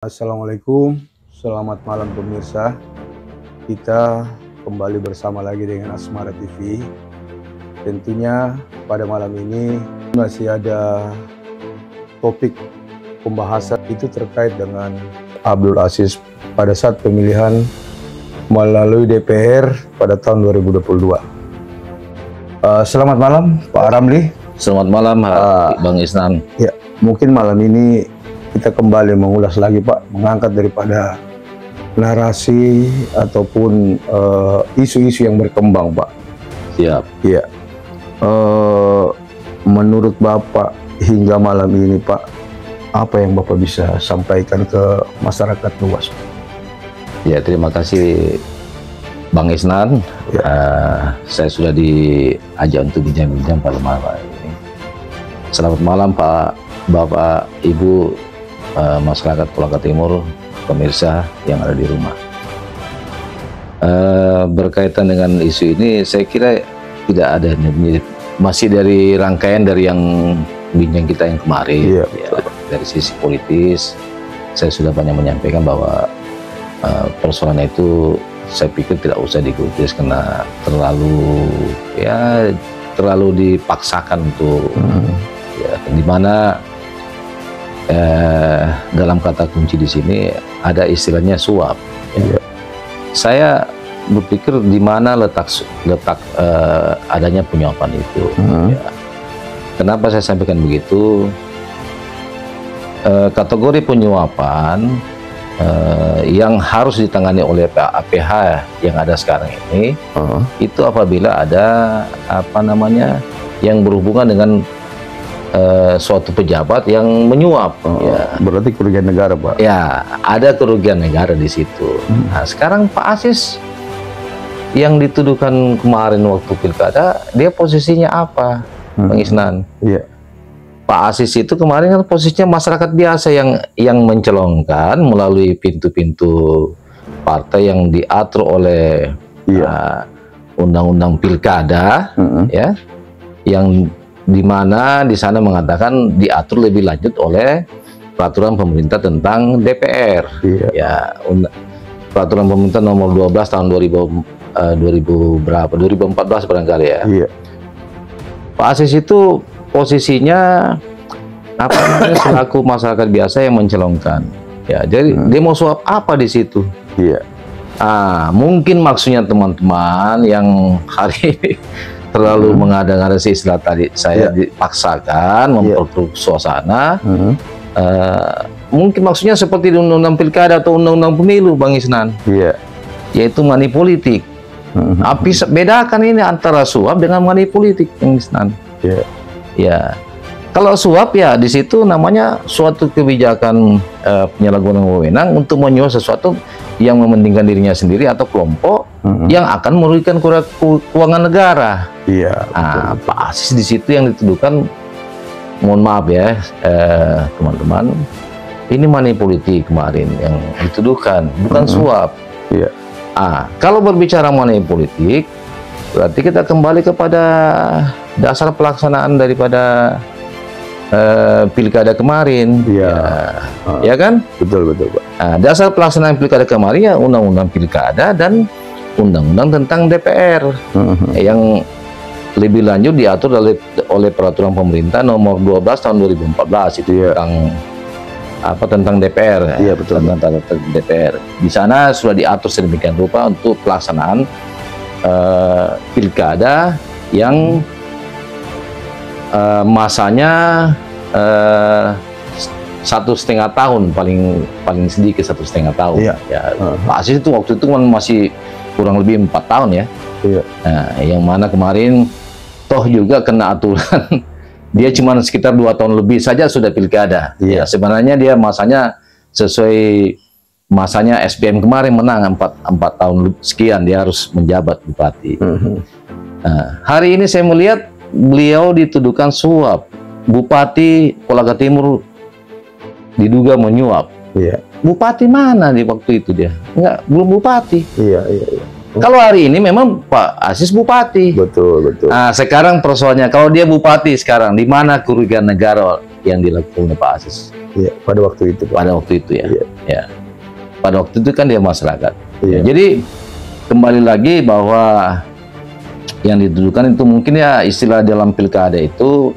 Assalamualaikum, selamat malam pemirsa. Kita kembali bersama lagi dengan Asmara TV. Tentunya pada malam ini masih ada topik pembahasan itu terkait dengan Abdul Aziz pada saat pemilihan melalui DPR pada tahun 2022. Selamat malam Pak Ramli. Selamat malam Bang Isnan. Ya, mungkin malam ini kita kembali mengulas lagi Pak, mengangkat daripada narasi ataupun isu-isu yang berkembang Pak. Siap. Ya, menurut Bapak hingga malam ini Pak, apa yang Bapak bisa sampaikan ke masyarakat luas? Ya, terima kasih Bang Isnan. Ya. Saya sudah diajak untuk bincang-bincang pada malam ini. Selamat malam Pak, Bapak, Ibu, masyarakat Kolaka Timur, pemirsa yang ada di rumah. Berkaitan dengan isu ini, saya kira tidak ada, masih dari rangkaian dari yang bincang kita yang kemarin. Iya, ya, dari sisi politis, saya sudah banyak menyampaikan bahwa persoalan itu saya pikir tidak usah dikutis karena terlalu dipaksakan untuk ya, dimana dalam kata kunci di sini ada istilahnya suap. Ya. Saya berpikir di mana letak adanya penyuapan itu. Ya. Kenapa saya sampaikan begitu? Kategori penyuapan yang harus ditangani oleh APH yang ada sekarang ini itu apabila ada yang berhubungan dengan suatu pejabat yang menyuap. Ya. Berarti kerugian negara Pak? Ya, ada kerugian negara di situ. Nah, sekarang Pak Aziz yang dituduhkan kemarin waktu pilkada, dia posisinya apa, Bang Isnan? Iya. Pak Aziz itu kemarin kan posisinya masyarakat biasa yang mencelongkan melalui pintu-pintu partai yang diatur oleh undang-undang pilkada, ya, yang dimana di sana mengatakan diatur lebih lanjut oleh peraturan pemerintah tentang DPR. Ya, peraturan pemerintah nomor 12 tahun 2014 barangkali ya. Pak Aziz itu posisinya selaku masyarakat biasa yang mencelongkan. Ya, jadi dia mau suap apa di situ? Mungkin maksudnya teman-teman yang hari ini terlalu mengada-ngada istilah tadi saya dipaksakan memperkeruh suasana. Mungkin maksudnya seperti undang-undang pilkada atau undang-undang pemilu, Bang Isnan. Yaitu money politik. Tapi bedakan ini antara suap dengan money politik, Bang Isnan. Ya. Kalau suap ya di situ namanya suatu kebijakan penyalahgunaan wewenang untuk menyuap sesuatu yang mementingkan dirinya sendiri atau kelompok yang akan merugikan keuangan negara. Pak Aziz di situ yang dituduhkan, mohon maaf ya teman-teman, ini money politik kemarin yang dituduhkan, bukan suap. Kalau berbicara money politik, berarti kita kembali kepada dasar pelaksanaan daripada pilkada kemarin. Ya kan? Betul Pak. Dasar pelaksanaan pilkada kemarin ya undang-undang pilkada dan undang-undang tentang DPR yang lebih lanjut diatur oleh peraturan pemerintah nomor 12 tahun 2014 itu tentang DPR. Betul. Tentang DPR. Di sana sudah diatur sedemikian rupa untuk pelaksanaan pilkada yang masanya 1,5 tahun, paling sedikit 1,5 tahun. Pak Aziz itu waktu itu kan masih kurang lebih 4 tahun ya. Nah, yang mana kemarin toh juga kena aturan dia cuma sekitar 2 tahun lebih saja sudah pilkada. Sebenarnya dia masanya sesuai masanya SBM kemarin menang 4 tahun sekian dia harus menjabat bupati. Hari ini saya melihat beliau dituduhkan suap. Bupati Kolaka Timur diduga menyuap. Bupati mana di waktu itu dia? Belum bupati. Kalau hari ini memang Pak Aziz bupati. Betul. Nah, sekarang persoalannya kalau dia bupati sekarang, di mana kerugian negara yang dilakukan oleh Pak Aziz. Iya, pada waktu itu, Pak. Pada waktu itu ya. Iya. Ya. Pada waktu itu kan dia masyarakat. Iya. Jadi kembali lagi bahwa yang dituduhkan itu mungkin ya istilah dalam pilkada itu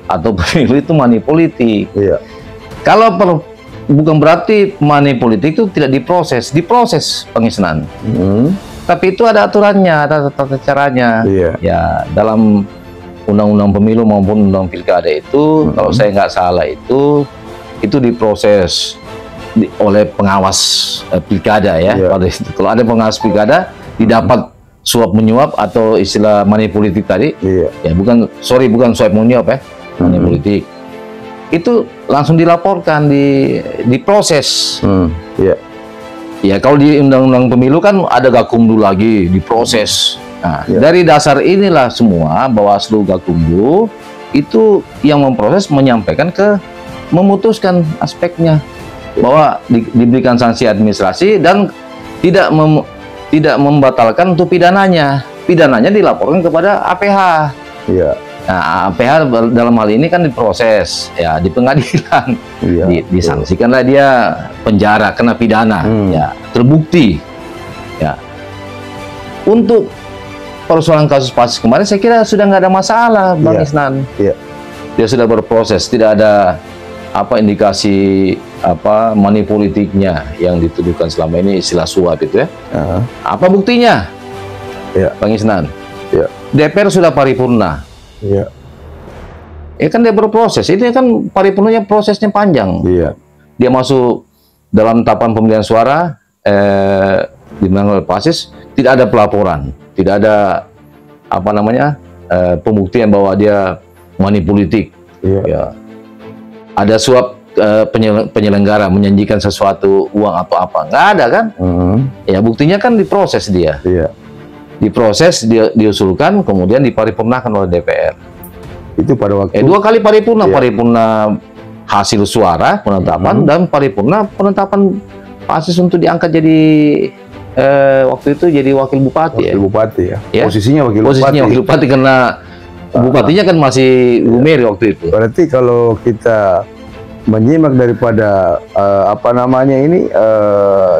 atau pemilu itu money politik. Iya. Kalau bukan berarti money politik itu tidak diproses pengisnan. Tapi itu ada aturannya, ada tata caranya. Iya. Ya, dalam undang-undang pemilu maupun undang pilkada itu, kalau saya nggak salah itu diproses oleh pengawas pilkada ya. Iya. Pada itu. Kalau ada pengawas pilkada didapat suap menyuap atau istilah money politik tadi, ya bukan suap menyuap ya, money politik. Itu langsung dilaporkan, diproses. Iya. Ya kalau di undang-undang pemilu kan ada Gakumdu lagi diproses. Nah, dari dasar inilah semua Bawaslu Gakumdu itu yang memproses, menyampaikan memutuskan aspeknya bahwa diberikan sanksi administrasi dan tidak membatalkan untuk pidananya. Pidananya dilaporkan kepada APH. Iya. Nah, APH dalam hal ini kan diproses ya di pengadilan, disangsikanlah dia penjara, kena pidana, ya terbukti. Ya, untuk persoalan kasus Pak Aziz kemarin saya kira sudah nggak ada masalah, Bang Isnan. Dia sudah berproses, tidak ada indikasi money politiknya yang dituduhkan selama ini, istilah suap itu ya. Apa buktinya, Bang Isnan? DPR sudah paripurna. Ya kan dia berproses. Ini kan paripurnanya prosesnya panjang. Dia masuk dalam tahapan pemilihan suara dimenang oleh Pak Aziz, tidak ada pelaporan, tidak ada pembuktian bahwa dia money politik. Ya. Ada suap penyelenggara menjanjikan sesuatu, uang atau apa, nggak ada kan? Ya buktinya kan diproses dia. Diproses, diusulkan, kemudian diparipurnakan oleh DPR. Itu pada waktu 2 kali paripurna, paripurna hasil suara penetapan dan paripurna penetapan Pak Aziz untuk diangkat jadi waktu itu jadi wakil bupati. Wakil bupati ya. Posisinya wakil bupati karena bupatinya kan masih Bu Mary waktu itu. Berarti kalau kita menyimak daripada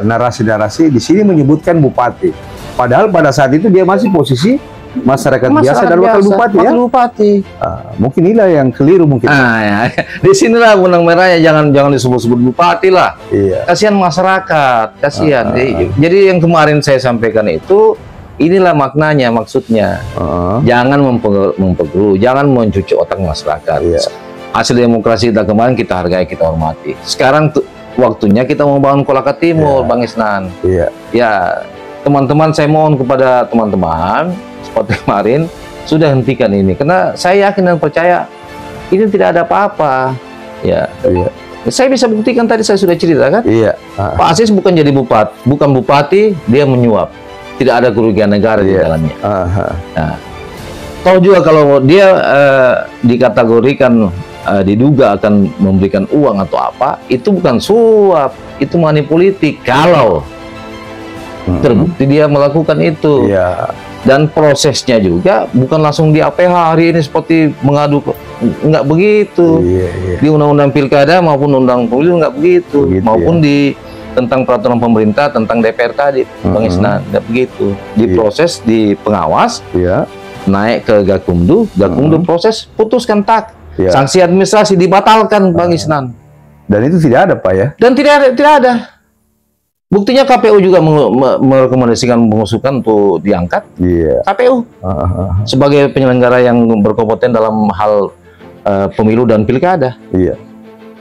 narasi-narasi di sini menyebutkan bupati. Padahal pada saat itu dia masih posisi masyarakat biasa dan wakil bupati ya. Wakil bupati. Mungkin inilah yang keliru mungkin. Ya. Di sinilah benang merahnya, jangan disebut-sebut bupati lah. Kasihan masyarakat, kasihan. Jadi yang kemarin saya sampaikan itu inilah maknanya, maksudnya. Jangan memperkeruh, jangan mencuci otak masyarakat. Hasil demokrasi kita kemarin kita hargai, kita hormati. Sekarang waktunya kita membangun Kolaka Timur, Bang Isnan. Ya. Teman-teman, saya mohon kepada teman-teman seperti kemarin sudah hentikan ini, karena saya yakin dan percaya ini tidak ada apa-apa. Saya bisa buktikan, tadi saya sudah cerita kan. Pak Aziz bukan jadi bupati, dia menyuap, tidak ada kerugian negara di dalamnya. Tahu juga kalau dia dikategorikan diduga akan memberikan uang atau apa, itu bukan suap, itu money politik. Kalau terbukti dia melakukan itu, dan prosesnya juga bukan langsung di APH hari ini seperti mengadu, nggak begitu. Di undang-undang pilkada maupun undang pemilu nggak begitu, maupun di tentang peraturan pemerintah tentang DPR tadi, Bang Isnan, nggak begitu. Diproses di pengawas, naik ke Gakumdu, proses, putuskan sanksi administrasi dibatalkan, Bang Isnan. Dan itu tidak ada, Pak ya? Dan tidak ada. Buktinya KPU juga merekomendasikan mengusulkan untuk diangkat. KPU sebagai penyelenggara yang berkompeten dalam hal pemilu dan pilkada.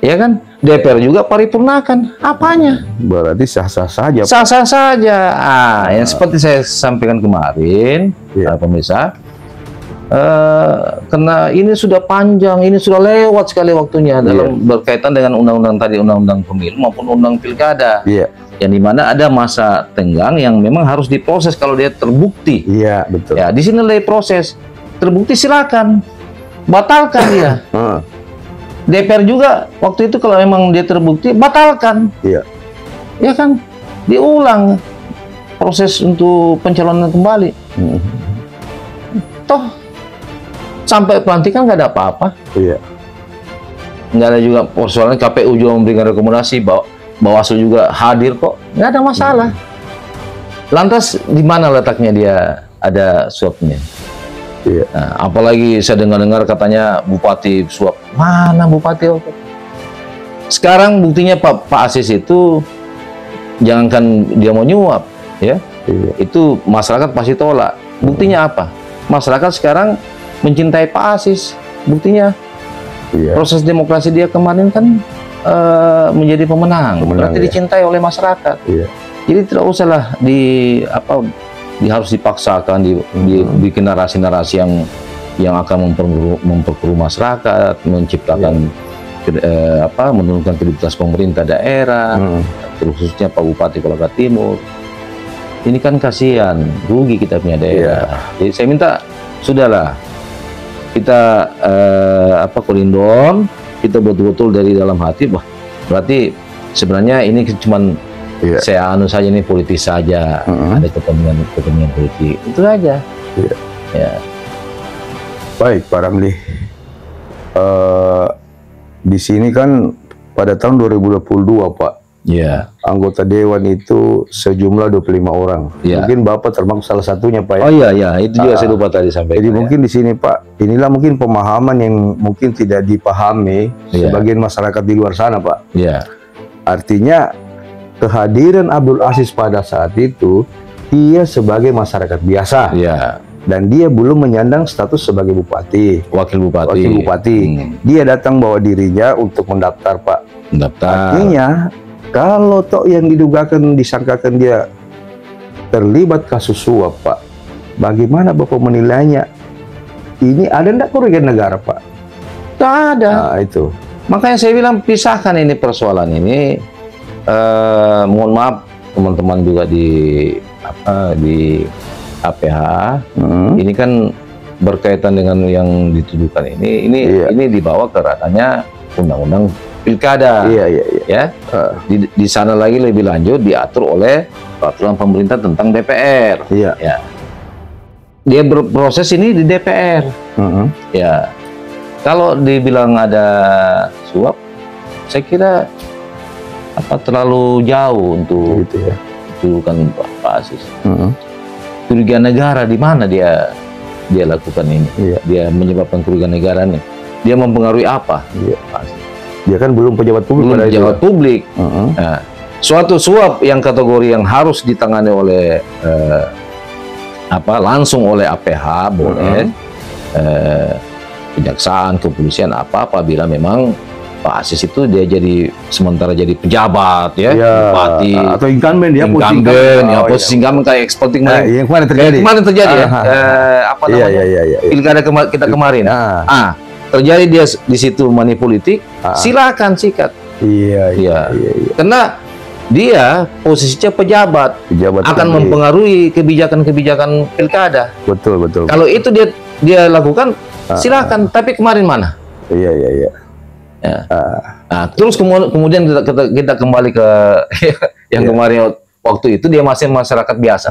Ya kan? DPR juga paripurnakan. Apanya? Berarti sah-sah saja. Sah-sah saja. Yang seperti saya sampaikan kemarin, pemirsa, karena ini sudah panjang, ini sudah lewat sekali waktunya dalam berkaitan dengan undang-undang tadi, undang-undang pemilu maupun undang pilkada. Yang dimana ada masa tenggang yang memang harus diproses kalau dia terbukti. Betul. Ya, di sini lagi proses. Terbukti silakan batalkan dia. DPR juga waktu itu kalau memang dia terbukti batalkan. Ya kan? Diulang proses untuk pencalonan kembali. Toh sampai pelantikan nggak ada apa-apa. nggak ada juga persoalan. KPU juga memberikan rekomendasi, Bawaslu juga hadir kok, nggak ada masalah. Lantas di mana letaknya dia ada suapnya? Iya. Nah, apalagi saya dengar-dengar katanya bupati suap. Mana bupati? Sekarang buktinya Pak Asis itu, jangankan dia mau nyuap, ya, Iya. itu masyarakat pasti tolak. Buktinya apa? Masyarakat sekarang mencintai Pak Asis. Buktinya Iya. proses demokrasi dia kemarin kan menjadi pemenang. Berarti ya. dicintai oleh masyarakat. Iya. Jadi tidak usahlah harus dipaksakan, dibikin narasi-narasi yang akan memperkeruh masyarakat, menciptakan menurunkan kredibilitas pemerintah daerah, khususnya Pak Bupati Kolaka Timur. Ini kan kasihan, rugi kita punya daerah. Jadi saya minta, sudahlah, kita Kolindom, kita betul-betul dari dalam hati, berarti sebenarnya ini cuman saya saja, ini politis saja, ada kepentingan politik, itu saja. Ya. Baik, Pak Ramli. Di sini kan pada tahun 2022, Pak, anggota Dewan itu sejumlah 25 orang. Mungkin Bapak termasuk salah satunya, Pak. Oh iya, itu juga saya lupa tadi sampaikan. Jadi mungkin di sini, Pak, inilah mungkin pemahaman yang mungkin tidak dipahami sebagian masyarakat di luar sana, Pak. Artinya kehadiran Abdul Aziz pada saat itu, dia sebagai masyarakat biasa, dan dia belum menyandang status sebagai bupati, wakil bupati. Dia datang bawa dirinya untuk mendaftar, Pak. Artinya kalau toh yang disangkakan dia terlibat kasus suap, Pak, bagaimana Bapak menilainya? Ini ada enggak kerugian negara, Pak? Tidak ada. Nah, itu. Makanya saya bilang pisahkan ini persoalan ini. Mohon maaf teman-teman juga di APH, ini kan berkaitan dengan yang dituduhkan ini dibawa ke ranahnya undang-undang pilkada. Ya. Di sana lagi lebih lanjut diatur oleh peraturan pemerintah tentang DPR. Ya. Dia berproses ini di DPR. Ya. Kalau dibilang ada suap, saya kira terlalu jauh untuk tuduhan Pak Aziz. Kerugian negara di mana dia lakukan ini? Dia menyebabkan kerugian negara nih. Dia mempengaruhi apa? Pak Aziz? Dia kan belum pejabat publik. Nah, suatu suap yang kategori yang harus ditangani oleh langsung oleh APH boleh, kejaksaan, kepolisian apabila memang Pak Aziz itu dia sementara jadi pejabat, bupati atau incumbent, posisi incumbent kayak exporting yang kemarin terjadi. Pilkada kita kemarin. Terjadi dia di situ money politik, silakan sikat. Karena dia posisinya pejabat akan mempengaruhi kebijakan pilkada. Betul. Kalau itu dia lakukan, silakan. Tapi kemarin mana? Nah, terus kemudian kita kembali ke yang kemarin waktu itu dia masih masyarakat biasa.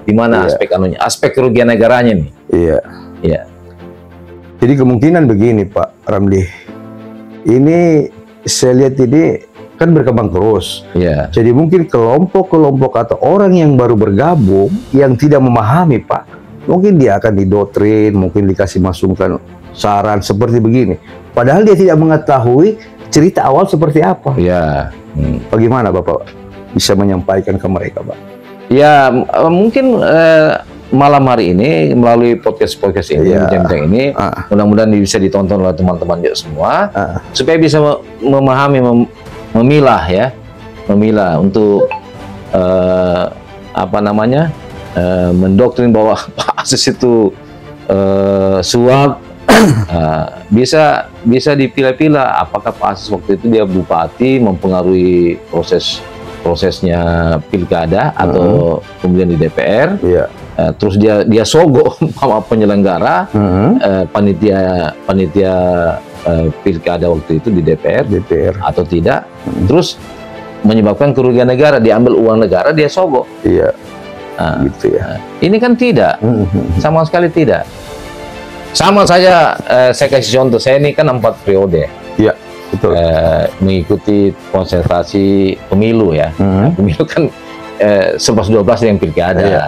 Di mana aspek kerugian negaranya nih? Jadi kemungkinan begini, Pak Ramli, ini saya lihat ini kan berkembang terus. Jadi mungkin kelompok-kelompok atau orang yang baru bergabung yang tidak memahami, Pak, mungkin dia akan didoktrin, mungkin dikasih masukan saran seperti begini. Padahal dia tidak mengetahui cerita awal seperti apa. Bagaimana Bapak bisa menyampaikan ke mereka, Pak? Mungkin malam hari ini melalui podcast ini, bincang-bincang ini, mudah-mudahan bisa ditonton oleh teman-teman juga semua, supaya bisa memahami, memilah untuk mendoktrin bahwa Pak Aziz itu suap. Bisa dipilah-pilah apakah Pak Aziz waktu itu dia bupati mempengaruhi prosesnya pilkada atau kemudian di DPR, terus dia sogok sama penyelenggara, panitia pilkada waktu itu di DPR atau tidak, terus menyebabkan kerugian negara, diambil uang negara, dia sogok. Ini kan tidak, sama sekali tidak. Sama saja, saya kasih contoh, saya ini kan 4 periode. Iya, betul. Mengikuti konsentrasi pemilu ya. Pemilu kan 11-12 yang pilkada ya.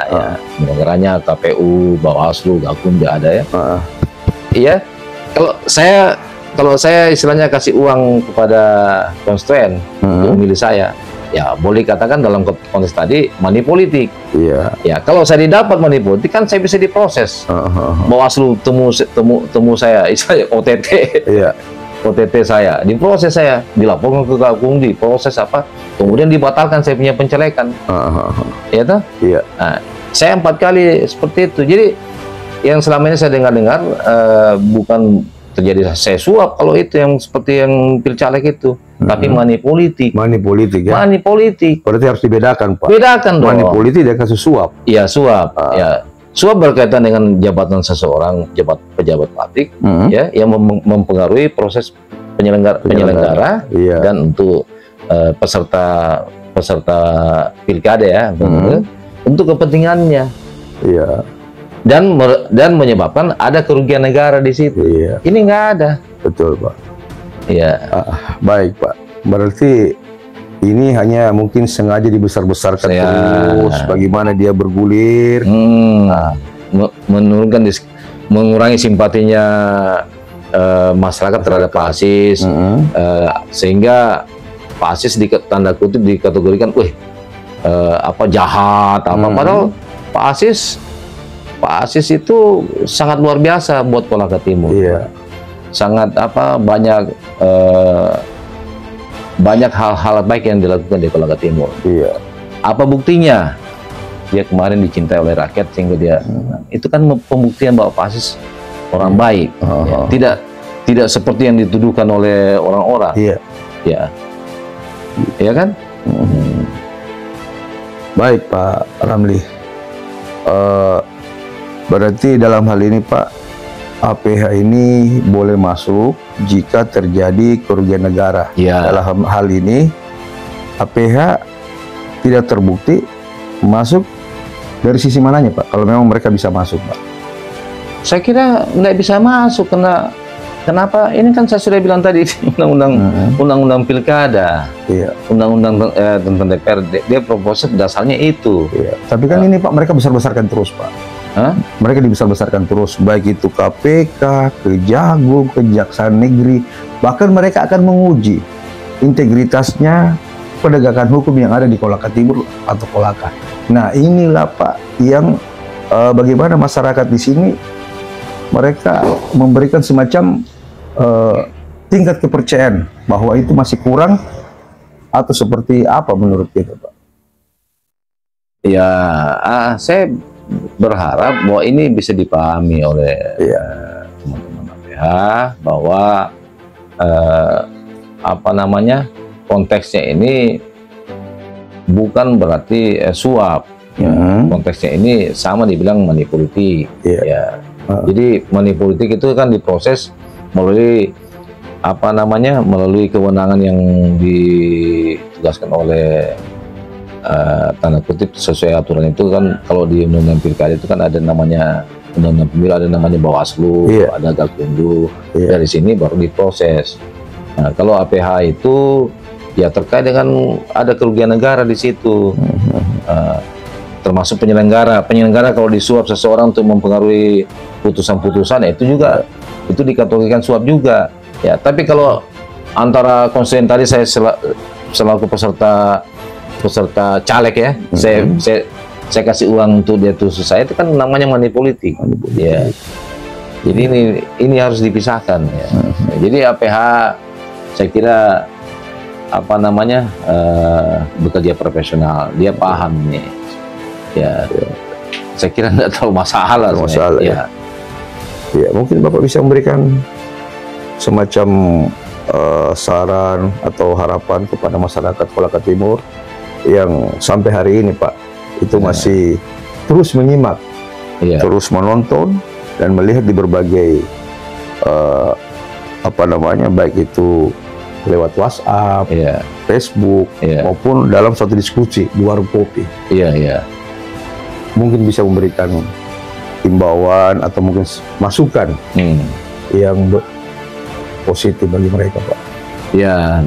Negaranya KPU, Bawaslu, Gakumdu ada ya. Iya. Kalau saya istilahnya kasih uang kepada konstituen untuk memilih saya, ya boleh katakan dalam konteks tadi money politik. Iya. Ya kalau saya didapat money politik kan saya bisa diproses. Bawaslu temu saya, istilahnya OTT. Iya. OTT saya, diproses saya, dilaporkan ke Gakumdu, diproses apa, kemudian dibatalkan saya punya pencalekan. Ya toh? Iya. Nah, saya 4 kali seperti itu. Jadi yang selama ini saya dengar-dengar bukan terjadi saya suap kalau itu yang seperti yang pilcaleg itu, tapi money politik. Money politik ya. Money politik. Berarti harus dibedakan, Pak. Bedakan dong. Money politik dan kasus suap. Iya, suap. Ya. Suap berkaitan dengan jabatan seseorang, pejabat publik, ya, yang mempengaruhi proses penyelenggara iya. Dan untuk peserta pilkada ya, untuk kepentingannya. Iya. Dan menyebabkan ada kerugian negara di situ. Iya. Ini nggak ada. Betul, Pak. Iya. Baik, Pak. Berarti ini hanya mungkin sengaja dibesar-besarkan terus, bagaimana dia bergulir, mengurangi simpatinya masyarakat terhadap Pak Asis, sehingga Pak Asis tanda kutip dikategorikan, apa jahat, apa padahal Pak Asis itu sangat luar biasa buat Kolaka Timur. Iya. Sangat banyak hal-hal baik yang dilakukan di Kolaka Timur. Iya. Apa buktinya? Dia kemarin dicintai oleh rakyat sehingga dia itu kan pembuktian bahwa Pak Asis orang baik. Ya. Tidak seperti yang dituduhkan oleh orang-orang. Iya. Ya. Iya kan? Baik, Pak Ramli. Berarti dalam hal ini, Pak, APH ini boleh masuk jika terjadi kerugian negara. Ya. Dalam hal ini, APH tidak terbukti masuk dari sisi mananya, Pak? Kalau memang mereka bisa masuk, Pak? Saya kira nggak bisa masuk karena kenapa? Ini kan saya sudah bilang tadi undang-undang pilkada, undang-undang tentang DPR, dia proposal dasarnya itu. Iya. Tapi kan ini, Pak, mereka besar-besarkan terus, Pak. Mereka dibesar-besarkan terus, baik itu KPK, Kejagung, Kejaksaan Negeri, bahkan mereka akan menguji integritasnya penegakan hukum yang ada di Kolaka Timur atau Kolaka. Nah, inilah, Pak, yang bagaimana masyarakat di sini mereka memberikan semacam tingkat kepercayaan bahwa itu masih kurang atau seperti apa menurut kita, Pak? Ya, saya berharap bahwa ini bisa dipahami oleh teman-teman APH bahwa apa namanya, konteksnya ini bukan berarti suap. Konteksnya ini sama dibilang money politik. Ya. Jadi money politik itu kan diproses melalui apa namanya, melalui kewenangan yang ditugaskan oleh tanda kutip sesuai aturan itu kan. Kalau di undang-undang pilkada itu kan ada namanya undang-undang pemilu, ada namanya Bawaslu, ada Gakumdu. Dari sini baru diproses. Nah, kalau APH itu ya terkait dengan ada kerugian negara di situ, termasuk penyelenggara kalau disuap seseorang untuk mempengaruhi putusan-putusan, itu juga itu dikategorikan suap juga. Ya, tapi kalau antara konstituen tadi saya selaku peserta caleg ya, saya kasih uang untuk dia tusuk saya, itu kan namanya money politik. Ya. Jadi ini harus dipisahkan ya. Jadi APH saya kira apa namanya bekerja profesional, dia paham nih. Ya. Saya kira nggak terlalu masalah. Ya. Ya, mungkin Bapak bisa memberikan semacam saran atau harapan kepada masyarakat Kolaka Timur yang sampai hari ini, Pak, itu masih terus menyimak, terus menonton dan melihat di berbagai apa namanya, baik itu lewat WhatsApp, Facebook, maupun dalam suatu diskusi di warung kopi. Mungkin bisa memberikan himbauan atau mungkin masukan yang positif bagi mereka, Pak? Ya,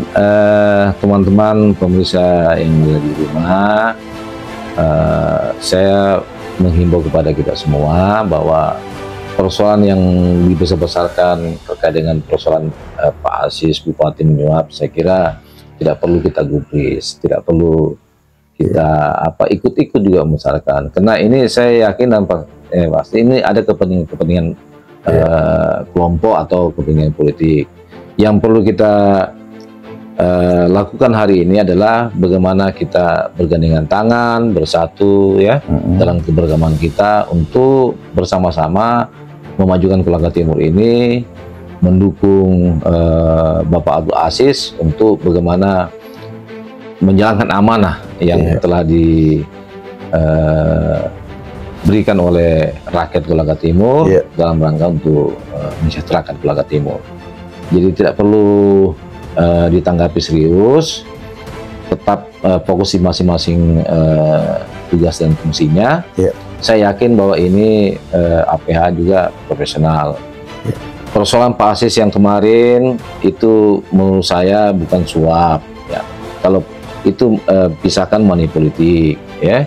teman-teman pemirsa yang ada di rumah, saya menghimbau kepada kita semua bahwa persoalan yang dibesar-besarkan terkait dengan persoalan Pak Aziz Bupati menyuap, saya kira tidak perlu kita gubris, tidak perlu kita ikut-ikut juga membesarkan, karena ini saya yakin dan pasti ini ada kepentingan kelompok atau kepentingan politik. Yang perlu kita lakukan hari ini adalah bagaimana kita bergandengan tangan, bersatu ya, dalam keberagaman kita untuk bersama-sama memajukan Kolaka Timur ini, mendukung Bapak Abdul Aziz untuk bagaimana menjalankan amanah yang telah diberikan oleh rakyat Kolaka Timur dalam rangka untuk mensejahterakan Kolaka Timur. Jadi tidak perlu ditanggapi serius, tetap fokus di masing-masing tugas dan fungsinya. Saya yakin bahwa ini APH juga profesional. Persoalan Pak Aziz yang kemarin itu menurut saya bukan suap ya. Kalau itu pisahkan money politik ya.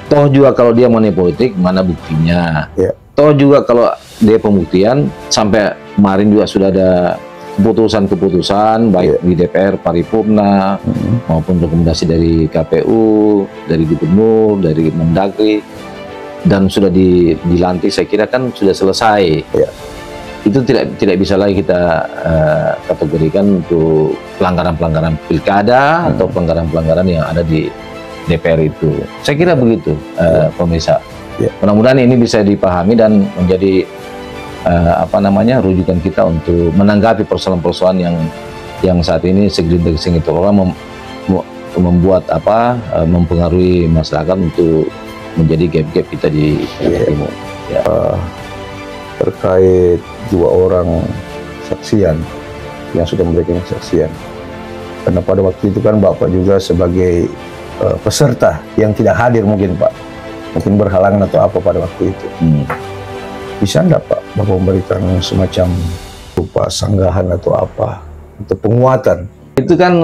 Toh juga kalau dia money politik, mana buktinya? Toh juga kalau dia pembuktian, sampai kemarin juga sudah ada keputusan-keputusan baik di DPR paripurna maupun rekomendasi dari KPU, dari Gubernur, dari Mendagri, dan sudah dilantik. Saya kira kan sudah selesai. Itu tidak bisa lagi kita kategorikan untuk pelanggaran-pelanggaran pilkada atau pelanggaran-pelanggaran yang ada di DPR itu. Saya kira begitu, pemirsa. Mudah-mudahan ini bisa dipahami dan menjadi rujukan kita untuk menanggapi persoalan-persoalan yang saat ini segelintir itu orang membuat mempengaruhi masyarakat untuk menjadi gap-gap kita di Timur. Terkait 2 orang saksian yang sudah memberikan kesaksian, karena pada waktu itu kan Bapak juga sebagai peserta yang tidak hadir mungkin berhalangan atau apa pada waktu itu. Bisa enggak Pak Bapak memberikan semacam berupa sanggahan atau apa untuk penguatan? Itu kan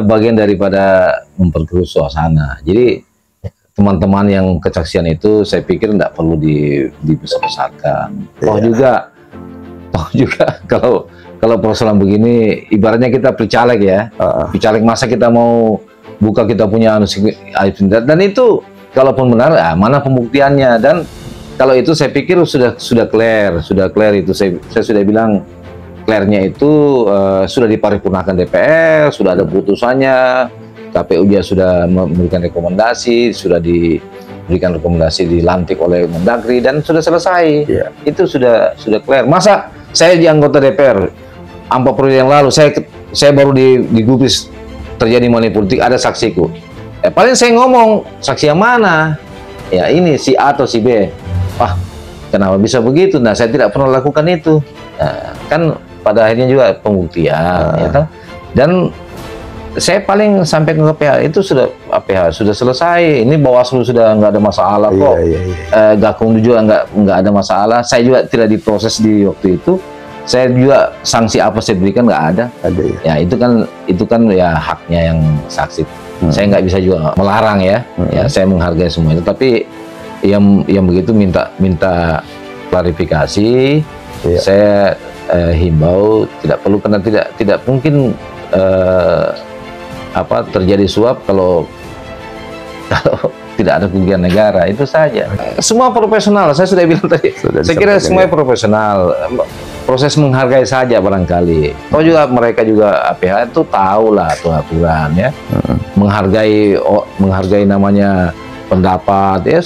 bagian daripada memperkeruh suasana. Jadi teman-teman yang kesaksian itu saya pikir tidak perlu dibesar-besarkan. Toh juga kalau persoalan begini, ibaratnya kita pre-caleg ya. Pre-caleg masa kita mau buka kita punya dan itu kalaupun benar, mana pembuktiannya? Dan kalau itu saya pikir sudah clear itu saya sudah bilang clearnya itu sudah diparipurnakan DPR, sudah ada putusannya, KPU dia sudah memberikan rekomendasi, sudah diberikan rekomendasi dilantik oleh Mendagri dan sudah selesai. Itu sudah clear. Masa saya di anggota DPR 4 periode yang lalu saya baru digubris terjadi money politik, ada saksiku. Paling saya ngomong saksi yang mana? Ya ini si A atau si B. Wah, kenapa bisa begitu? Nah, saya tidak pernah lakukan itu. Nah, kan pada akhirnya juga pembuktian, ya kan? Dan saya paling sampai ke KPH itu sudah sudah selesai. Ini Bawaslu sudah nggak ada masalah kok. Gakumdu juga nggak ada masalah. Saya juga tidak diproses di waktu itu. Saya juga sanksi apa saya berikan nggak ada. Ya itu kan ya haknya yang saksi. Saya nggak bisa juga melarang ya. Ya saya menghargai semua itu. Tapi yang begitu minta klarifikasi. Saya himbau tidak perlu, karena tidak mungkin terjadi suap kalau tidak ada kerugian negara. Itu saja. Semua profesional, saya sudah bilang tadi. Saya kira semuanya profesional. Proses menghargai saja barangkali. Toh juga mereka juga APH itu tahu lah aturan ya. Menghargai namanya pendapat ya,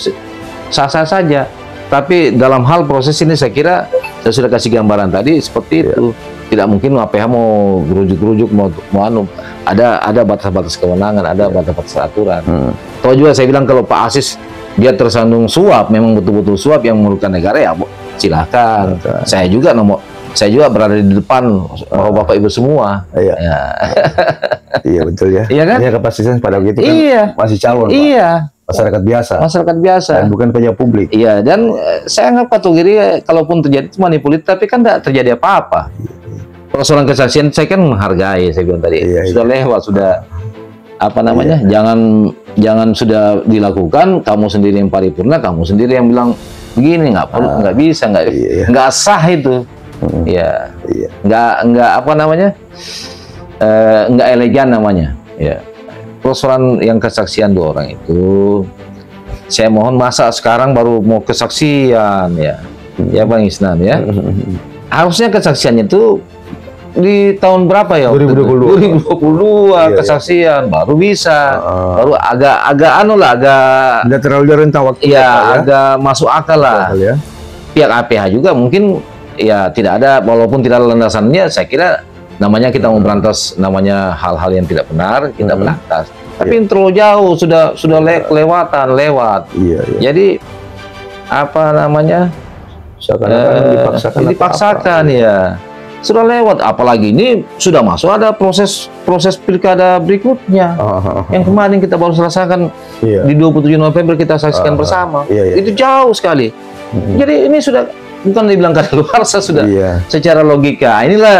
sah-sah saja. Tapi dalam hal proses ini saya kira saya sudah kasih gambaran tadi seperti itu. Tidak mungkin APH mau gerujuk-gerujuk, mau ada batas-batas kewenangan, ada batas-batas aturan. Toh juga saya bilang kalau Pak Aziz dia tersandung suap, memang betul-betul suap yang merugikan negara, ya silakan. Saya juga berada di depan Bapak Ibu semua. Iya betul ya. Iya kan? Iya, kapasitas pada begitu kan masih calon. Masyarakat biasa. Masyarakat biasa. Dan bukan pejabat publik. Iya, dan saya anggap kategori kalaupun terjadi itu manipulatif, tapi kan tidak terjadi apa-apa. persoalan kesaksian saya kan menghargai, saya bilang tadi sudah lewat, sudah apa namanya, jangan sudah dilakukan kamu sendiri yang paripurna, kamu sendiri yang bilang begini, nggak perlu, nggak bisa, nggak sah itu, nggak apa namanya, nggak elegan namanya, ya. Persoalan yang kesaksian 2 orang itu, saya mohon masa sekarang baru mau kesaksian, ya Bang Isnan, ya. Harusnya kesaksiannya itu di tahun berapa ya? 2022 kesaksian baru bisa, baru agak anu lah, agak tidak terlalu rentang waktu, agak masuk akal lah. Pihak APH juga mungkin ya tidak ada, walaupun tidak ada landasannya, saya kira namanya kita mau berantas namanya hal-hal yang tidak benar, kita berantas. Tapi terlalu jauh, sudah kelewatan, lewat. Jadi apa namanya? Dipaksakan ya. Sudah lewat, apalagi ini sudah masuk ada proses pilkada berikutnya yang kemarin kita baru selesaikan di 27 November kita saksikan bersama. Itu jauh sekali. Jadi ini sudah bukan dibilang kadaluarsa, sudah secara logika. Inilah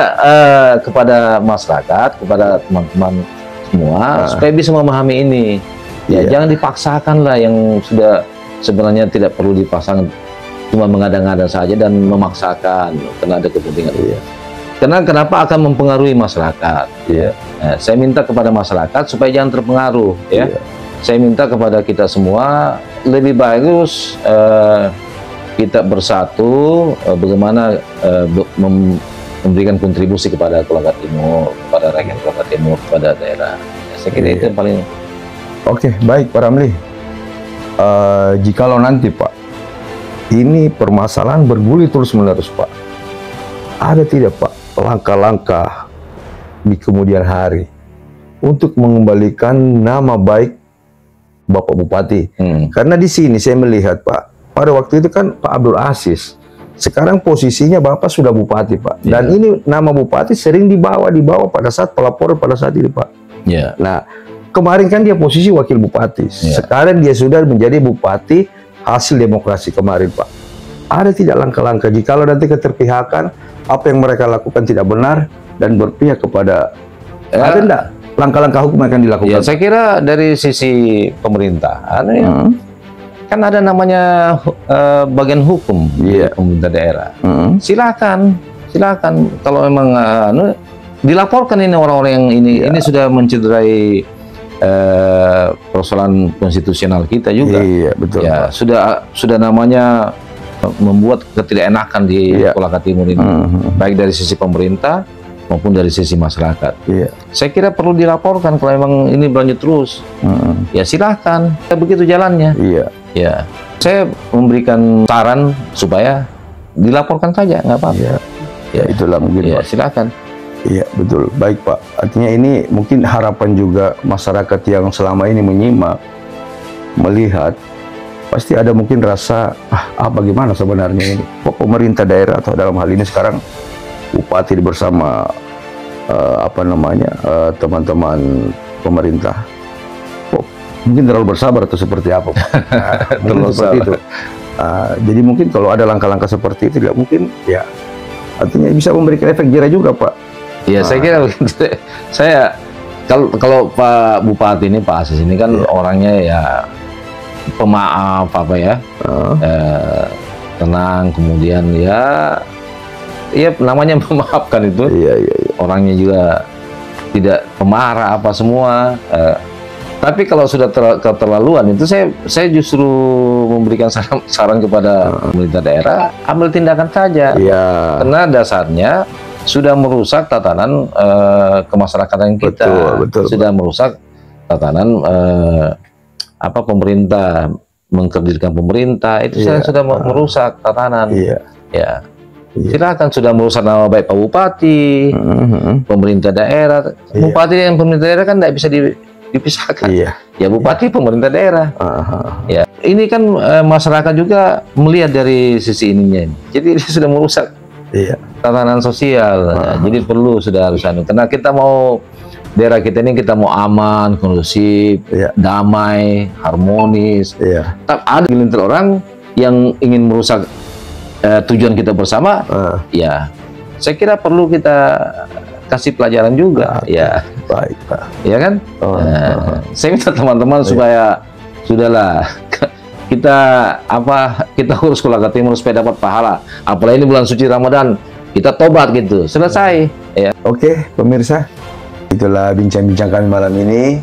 kepada masyarakat, kepada teman-teman semua supaya bisa memahami ini. Jangan dipaksakan lah yang sudah sebenarnya tidak perlu dipaksakan, cuma mengada-ngada saja dan memaksakan karena ada kepentingan. Karena kenapa akan mempengaruhi masyarakat? Saya minta kepada masyarakat supaya jangan terpengaruh. Saya minta kepada kita semua lebih bagus kita bersatu, bagaimana memberikan kontribusi kepada Kolaka Timur, kepada rakyat Kolaka Timur, kepada daerah. Saya kira itu yang paling. Oke, baik Pak Ramli. Jikalau nanti Pak, ini permasalahan bergulir terus-menerus Pak, ada tidak Pak langkah-langkah di kemudian hari untuk mengembalikan nama baik Bapak Bupati? Karena di sini saya melihat Pak, pada waktu itu kan Pak Abdul Aziz, sekarang posisinya Bapak sudah Bupati Pak, dan ini nama Bupati sering dibawa pada saat pelaporan pada saat ini Pak. Nah, kemarin kan dia posisi Wakil Bupati, sekarang dia sudah menjadi Bupati hasil demokrasi kemarin Pak. Ada tidak langkah-langkah jikalau nanti keterpihakan, apa yang mereka lakukan tidak benar dan berpihak kepada, ada enggak langkah-langkah hukum yang akan dilakukan? Saya kira dari sisi pemerintahan kan ada namanya bagian hukum pemerintah daerah. Silakan kalau memang dilaporkan ini orang-orang yang ini sudah mencederai persoalan konstitusional kita juga. Betul. Sudah namanya membuat ketidakenakan di Kolaka Timur ini, baik dari sisi pemerintah maupun dari sisi masyarakat. Saya kira perlu dilaporkan kalau memang ini berlanjut terus. Ya silahkan, begitu jalannya. Saya memberikan saran supaya dilaporkan saja, nggak apa-apa. Itulah mungkin. Silakan. Betul. Baik Pak. Artinya ini mungkin harapan juga masyarakat yang selama ini menyimak, melihat, pasti ada mungkin rasa bagaimana sebenarnya ini kok pemerintah daerah atau dalam hal ini sekarang Bupati bersama teman-teman pemerintah kok mungkin terlalu bersabar atau seperti apa Pak? Terlalu seperti itu. Jadi mungkin kalau ada langkah-langkah seperti itu tidak mungkin artinya bisa memberikan efek jera juga Pak. Saya kira saya kalau Pak Bupati ini, Pak Aziz ini kan orangnya pemaaf tenang, kemudian namanya memaafkan itu. Orangnya juga tidak pemarah apa semua. Tapi kalau sudah keterlaluan itu saya justru memberikan saran kepada pemerintah daerah, ambil tindakan saja. Karena dasarnya sudah merusak tatanan kemasyarakatan kita. Betul, sudah merusak tatanan pemerintah, mengkerdilkan pemerintah itu sudah merusak tatanan. Silakan, sudah merusak nama baik Pak Bupati, pemerintah daerah. Bupati dan pemerintah daerah kan tidak bisa dipisahkan. Bupati pemerintah daerah. Ini kan masyarakat juga melihat dari sisi ininya. Jadi dia sudah merusak tatanan sosial. Jadi perlu sudah harus karena kita mau daerah kita ini kita mau aman, kondusif, damai, harmonis. Ada gelintir orang yang ingin merusak tujuan kita bersama, saya kira perlu kita kasih pelajaran juga. Ya, baik Pak. Ya kan? Saya minta teman-teman supaya sudahlah kita urus Kolaka Timur supaya dapat pahala. Apalagi ini bulan suci Ramadan, kita tobat gitu. Selesai. Ya. Oke, pemirsa, itulah bincang-bincang kami malam ini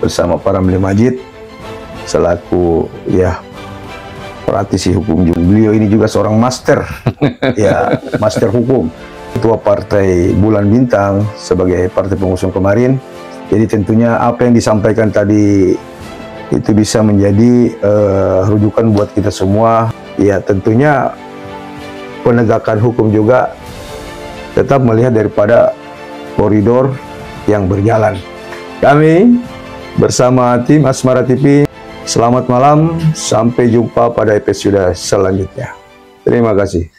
bersama Pak Ramli Majid selaku praktisi hukum. Beliau ini juga seorang master, master hukum, ketua partai Bulan Bintang sebagai partai pengusung kemarin. Jadi tentunya apa yang disampaikan tadi itu bisa menjadi rujukan buat kita semua. Ya tentunya penegakan hukum juga tetap melihat daripada koridor yang berjalan. Kami bersama tim Asmara TV, selamat malam, sampai jumpa pada episode selanjutnya. Terima kasih.